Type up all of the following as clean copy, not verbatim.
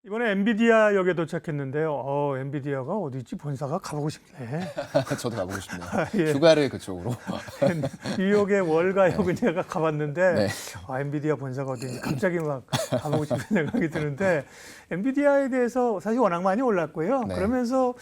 이번에 엔비디아 역에 도착했는데요. 엔비디아가 어디 있지? 본사가 가보고 싶네. 저도 가보고 싶네요. 예. 휴가를 그쪽으로. 뉴욕의 월가역은 제가 가봤는데 네. 엔비디아 본사가 어디인지 갑자기 막 가보고 싶은 생각이 드는데 엔비디아에 대해서 사실 워낙 많이 올랐고요. 네. 그러면서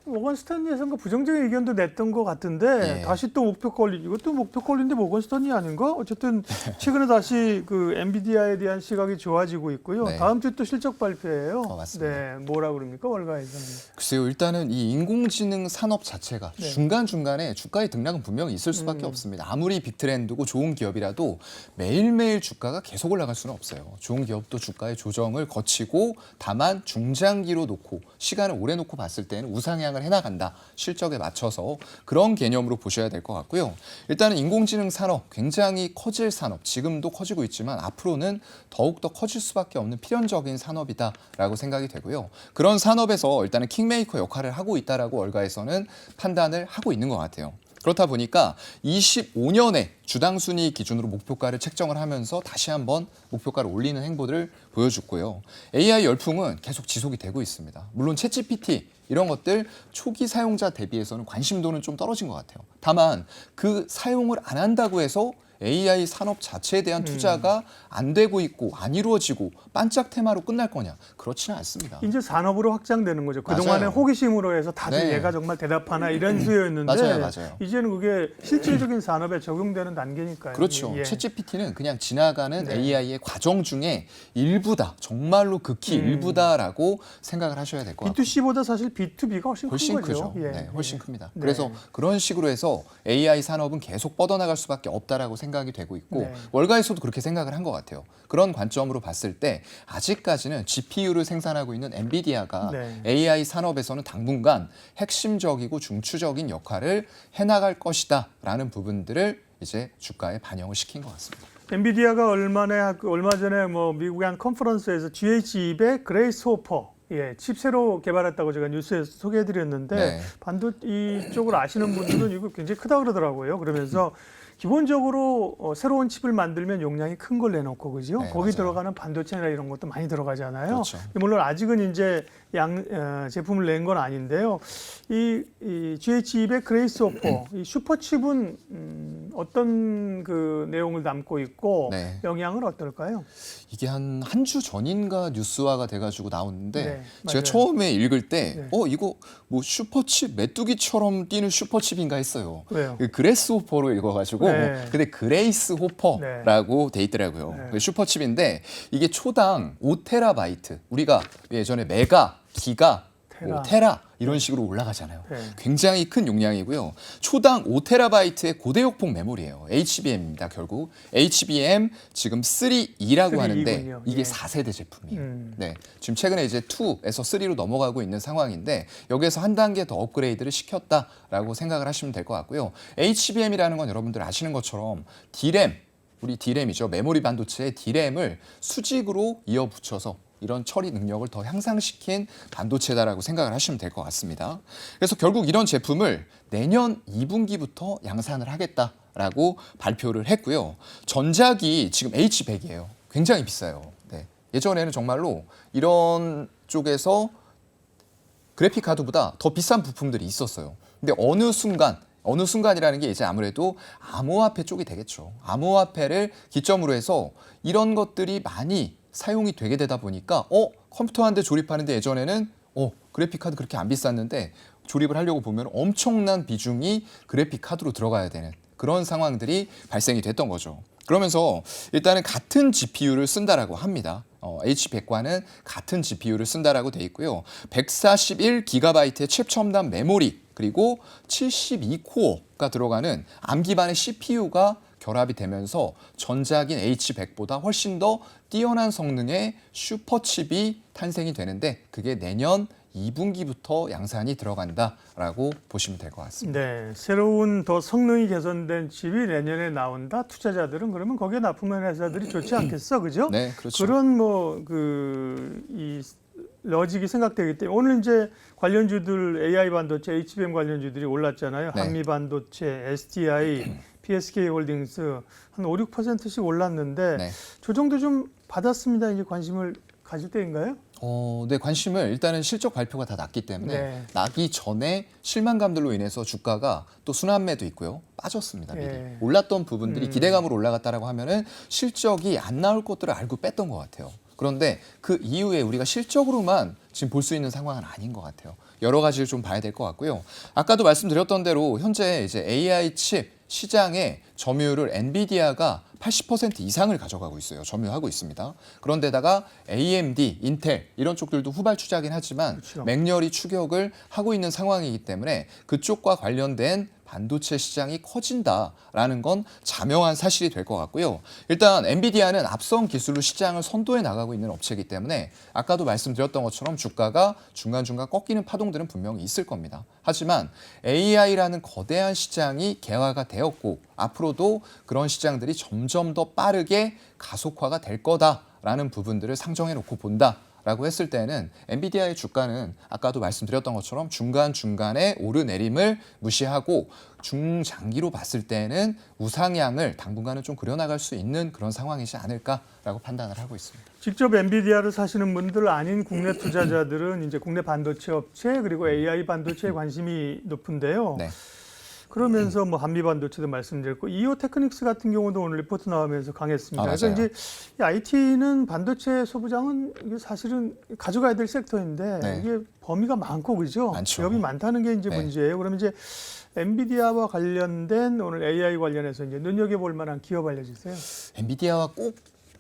모건 스탠리에서는 부정적인 의견도 냈던 것 같은데 예. 다시 또 목표 권리, 이것도 목표 권리인데 모건 스탠리 아닌가? 어쨌든 최근에 다시 그 엔비디아에 대한 시각이 좋아지고 있고요. 네. 다음 주 또 실적 발표예요. 맞습니다. 네, 뭐라 그럽니까 월가에서는? 글쎄요, 일단은 이 인공지능 산업 자체가 네. 중간중간에 주가의 등락은 분명히 있을 수밖에 없습니다. 아무리 빅트렌드고 좋은 기업이라도 매일매일 주가가 계속 올라갈 수는 없어요. 좋은 기업도 주가의 조정을 거치고 다만 중장기로 놓고 시간을 오래 놓고 봤을 때는 우상향을 해나간다. 실적에 맞춰서 그런 개념으로 보셔야 될 것 같고요. 일단은 인공지능 산업 굉장히 커질 산업, 지금도 커지고 있지만 앞으로는 더욱더 커질 수밖에 없는 필연적인 산업이다라고 생각이 되고요. 그런 산업에서 일단은 킹메이커 역할을 하고 있다라고 월가에서는 판단을 하고 있는 것 같아요. 그렇다 보니까 25년에 주당 순위 기준으로 목표가를 책정을 하면서 다시 한번 목표가를 올리는 행보를 보여줬고요. AI 열풍은 계속 지속이 되고 있습니다. 물론 챗GPT 이런 것들 초기 사용자 대비해서는 관심도는 좀 떨어진 것 같아요. 다만 그 사용을 안 한다고 해서 AI 산업 자체에 대한 투자가 안 되고 있고 안 이루어지고 반짝 테마로 끝날 거냐? 그렇지는 않습니다. 이제 산업으로 확장되는 거죠. 그동안에 맞아요. 호기심으로 해서 다들 네. 얘가 정말 대답하나 이런 수요였는데 맞아요. 이제는 그게 실질적인 산업에 적용되는 단계니까요. 그렇죠. 예. 챗GPT는 그냥 지나가는 네. AI의 과정 중에 일부다. 정말로 극히 일부다라고 생각을 하셔야 될 것 같아요. B2C보다 사실 B2B가 훨씬 훨씬 큰 거죠. 크죠. 예. 네, 훨씬 큽니다. 네. 그래서 그런 식으로 해서 AI 산업은 계속 뻗어나갈 수밖에 없다라고 생각이 되고 있고 네. 월가에서도 그렇게 생각을 한 것 같아요. 그런 관점으로 봤을 때 아직까지는 GPU를 생산하고 있는 엔비디아가 네. AI 산업에서는 당분간 핵심적이고 중추적인 역할을 해나갈 것이다라는 부분들을 이제 주가에 반영을 시킨 것 같습니다. 엔비디아가 얼마 전에 미국의 한 컨퍼런스에서 GH200 그레이스 호퍼 칩 새로 개발했다고 제가 뉴스에서 소개해드렸는데 네. 이쪽을 아시는 분들은 이거 굉장히 크다 그러더라고요. 그러면서 기본적으로 새로운 칩을 만들면 용량이 큰 걸 내놓고 그죠? 네, 거기 맞아요. 들어가는 반도체나 이런 것도 많이 들어가잖아요. 그렇죠. 물론 아직은 이제 제품을 낸 건 아닌데요. 이 GH200 그레이스 호퍼 이 슈퍼칩은 어떤 그 내용을 담고 있고 네. 영향은 어떨까요? 이게 한 주 전인가 뉴스화가 돼가지고 나오는데 네, 제가 맞아요. 처음에 읽을 때 네. 이거 뭐 슈퍼칩 메뚜기처럼 뛰는 슈퍼칩인가 했어요. 왜요? 그레스 호퍼로 읽어가지고 네. 근데 그레이스 호퍼라고 돼 있더라고요. 네. 슈퍼칩인데 이게 초당 5테라바이트 우리가 예전에 메가, 기가, 테라 이런 식으로 올라가잖아요. 네. 굉장히 큰 용량이고요. 초당 5테라바이트의 고대역폭 메모리예요. HBM입니다. 결국 HBM 지금 3E라고 3E 하는데 군요. 이게 예. 4세대 제품이에요. 네, 지금 최근에 이제 2에서 3로 넘어가고 있는 상황인데 여기에서 한 단계 더 업그레이드를 시켰다라고 생각을 하시면 될 것 같고요. HBM이라는 건 여러분들 아시는 것처럼 D램, 우리 D램이죠. 메모리 반도체의 D램을 수직으로 이어붙여서 이런 처리 능력을 더 향상시킨 반도체다라고 생각을 하시면 될 것 같습니다. 그래서 결국 이런 제품을 내년 2분기부터 양산을 하겠다라고 발표를 했고요. 전작이 지금 H100이에요. 굉장히 비싸요. 네. 예전에는 정말로 이런 쪽에서 그래픽 카드보다 더 비싼 부품들이 있었어요. 근데 어느 순간이라는 게 이제 아무래도 암호화폐 쪽이 되겠죠. 암호화폐를 기점으로 해서 이런 것들이 많이 사용이 되게 되다 보니까 컴퓨터 한 대 조립하는데 예전에는 그래픽 카드 그렇게 안 비쌌는데 조립을 하려고 보면 엄청난 비중이 그래픽 카드로 들어가야 되는 그런 상황들이 발생이 됐던 거죠. 그러면서 일단은 같은 GPU를 쓴다라고 합니다. H100과는 같은 GPU를 쓴다라고 돼 있고요. 141GB의 칩 첨단 메모리 그리고 72코어가 들어가는 암 기반의 CPU가 결합이 되면서 전작인 H100보다 훨씬 더 뛰어난 성능의 슈퍼칩이 탄생이 되는데 그게 내년 2분기부터 양산이 들어간다라고 보시면 될 것 같습니다. 네, 새로운 더 성능이 개선된 칩이 내년에 나온다. 투자자들은 그러면 거기에 납품하는 회사들이 좋지 않겠어, 그죠? 네, 그렇죠. 그런 이 러직이 생각되기 때문에 오늘 이제 관련주들 AI 반도체, HBM 관련주들이 올랐잖아요. 네. 한미 반도체, STI, PSK 홀딩스 한 5, 6%씩 올랐는데 네. 조정도 좀 받았습니다. 이제 관심을 가질 때인가요? 네, 관심을 일단은 실적 발표가 다 났기 때문에 네. 나기 전에 실망감들로 인해서 주가가 또 순환매도 있고요. 빠졌습니다. 미리. 예. 올랐던 부분들이 기대감으로 올라갔다라고 하면은 실적이 안 나올 것들을 알고 뺐던 것 같아요. 그런데 그 이후에 우리가 실적으로만 지금 볼 수 있는 상황은 아닌 것 같아요. 여러 가지를 좀 봐야 될 것 같고요. 아까도 말씀드렸던 대로 현재 이제 AI 칩 시장의 점유율을 엔비디아가 80% 이상을 가져가고 있어요. 점유하고 있습니다. 그런데다가 AMD, 인텔 이런 쪽들도 후발주자긴 하지만 그렇죠. 맹렬히 추격을 하고 있는 상황이기 때문에 그쪽과 관련된 반도체 시장이 커진다라는 건 자명한 사실이 될 것 같고요. 일단 엔비디아는 앞선 기술로 시장을 선도해 나가고 있는 업체이기 때문에 아까도 말씀드렸던 것처럼 주가가 중간중간 꺾이는 파동들은 분명히 있을 겁니다. 하지만 AI라는 거대한 시장이 개화가 되었고 앞으로도 그런 시장들이 점점 더 빠르게 가속화가 될 거다라는 부분들을 상정해 놓고 본다. 라고 했을 때는 엔비디아의 주가는 아까도 말씀드렸던 것처럼 중간중간에 오르내림을 무시하고 중장기로 봤을 때는 우상향을 당분간은 좀 그려나갈 수 있는 그런 상황이지 않을까라고 판단을 하고 있습니다. 직접 엔비디아를 사시는 분들 아닌 국내 투자자들은 이제 국내 반도체 업체 그리고 AI 반도체에 관심이 높은데요. 네. 그러면서 뭐 한미 반도체도 말씀드렸고 이오 테크닉스 같은 경우도 오늘 리포트 나오면서 강했습니다. 그래서 맞아요. 이제 이 IT는 반도체 소부장은 이게 사실은 가져가야 될 섹터인데 네. 이게 범위가 많고 그죠? 많죠. 기업이 많다는 게 이제 네. 문제예요. 그럼 이제 엔비디아와 관련된 오늘 AI 관련해서 이제 눈여겨볼 만한 기업 알려주세요. 엔비디아와 꼭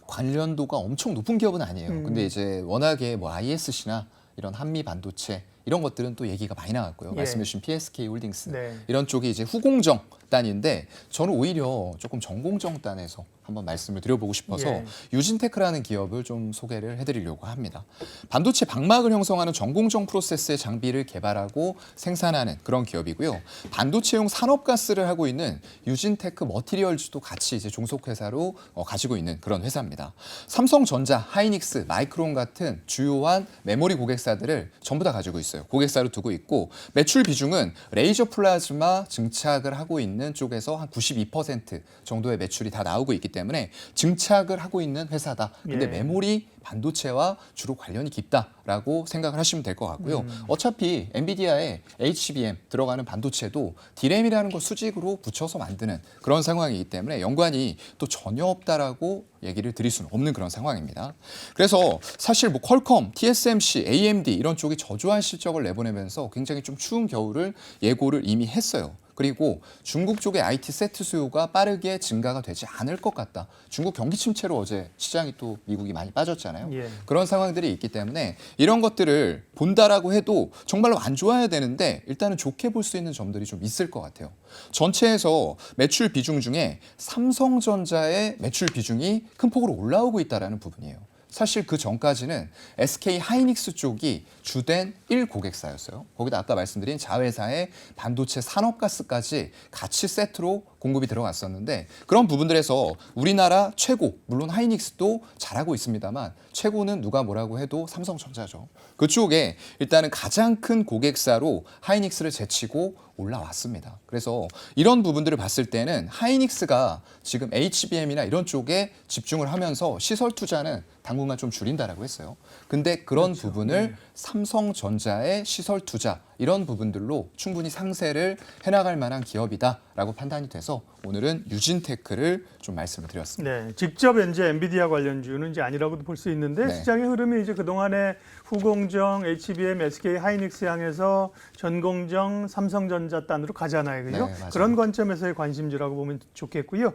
관련도가 엄청 높은 기업은 아니에요. 근데 이제 워낙에 뭐 ISC나 이런 한미 반도체 이런 것들은 또 얘기가 많이 나왔고요. 예. 말씀해 주신 PSK 홀딩스 네. 이런 쪽이 이제 후공정 단인데 저는 오히려 조금 전공정 단에서 한번 말씀을 드려보고 싶어서 예. 유진테크라는 기업을 좀 소개를 해드리려고 합니다. 반도체 방막을 형성하는 전공정 프로세스의 장비를 개발하고 생산하는 그런 기업이고요. 반도체용 산업가스를 하고 있는 유진테크 머티리얼즈도 같이 이제 종속회사로 가지고 있는 그런 회사입니다. 삼성전자, 하이닉스, 마이크론 같은 주요한 메모리 고객사들을 전부 다 가지고 있어요. 고객사로 두고 있고 매출 비중은 레이저 플라즈마 증착을 하고 있는 쪽에서 한 92% 정도의 매출이 다 나오고 있기 때문에 증착을 하고 있는 회사다. 근데 예. 메모리 반도체와 주로 관련이 깊다라고 생각을 하시면 될 것 같고요. 어차피 엔비디아의 HBM 들어가는 반도체도 디램이라는 걸 수직으로 붙여서 만드는 그런 상황이기 때문에 연관이 또 전혀 없다라고 얘기를 드릴 수는 없는 그런 상황입니다. 그래서 사실 뭐 퀄컴, TSMC, AMD 이런 쪽이 저조한 실적을 내보내면서 굉장히 좀 추운 겨울을 예고를 이미 했어요. 그리고 중국 쪽의 IT 세트 수요가 빠르게 증가가 되지 않을 것 같다. 중국 경기 침체로 어제 시장이 또 미국이 많이 빠졌잖아요. 예. 그런 상황들이 있기 때문에 이런 것들을 본다라고 해도 정말로 안 좋아야 되는데 일단은 좋게 볼 수 있는 점들이 좀 있을 것 같아요. 전체에서 매출 비중 중에 삼성전자의 매출 비중이 큰 폭으로 올라오고 있다는 부분이에요. 사실 그 전까지는 SK 하이닉스 쪽이 주된 1고객사였어요. 거기다 아까 말씀드린 자회사의 반도체 산업가스까지 같이 세트로 공급이 들어갔었는데 그런 부분들에서 우리나라 최고, 물론 하이닉스도 잘하고 있습니다만 최고는 누가 뭐라고 해도 삼성전자죠. 그쪽에 일단은 가장 큰 고객사로 하이닉스를 제치고 올라왔습니다. 그래서 이런 부분들을 봤을 때는 하이닉스가 지금 HBM이나 이런 쪽에 집중을 하면서 시설 투자는 당분간 좀 줄인다라고 했어요. 근데 그런 부분을 삼성전자의 시설 투자 이런 부분들로 충분히 상세를 해나갈 만한 기업이다라고 판단이 돼서 오늘은 유진테크를 좀 말씀을 드렸습니다. 네, 직접 이제 엔비디아 관련주는 이제 아니라고도 볼 수 있는데 네. 시장의 흐름이 이제 그동안에 후공정, HBM, SK 하이닉스 향해서 전공정, 삼성전자 단으로 가잖아요. 그죠? 네, 맞아요. 그런 관점에서의 관심주라고 보면 좋겠고요.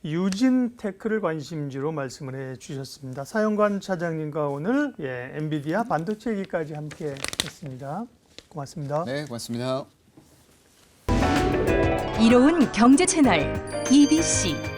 유진테크를 관심주로 말씀을 해 주셨습니다. 사영관 차장님과 오늘 엔비디아 반도체 얘기까지 함께 했습니다. 고맙습니다. 네, 고맙습니다. 이로운 경제 채널 EBC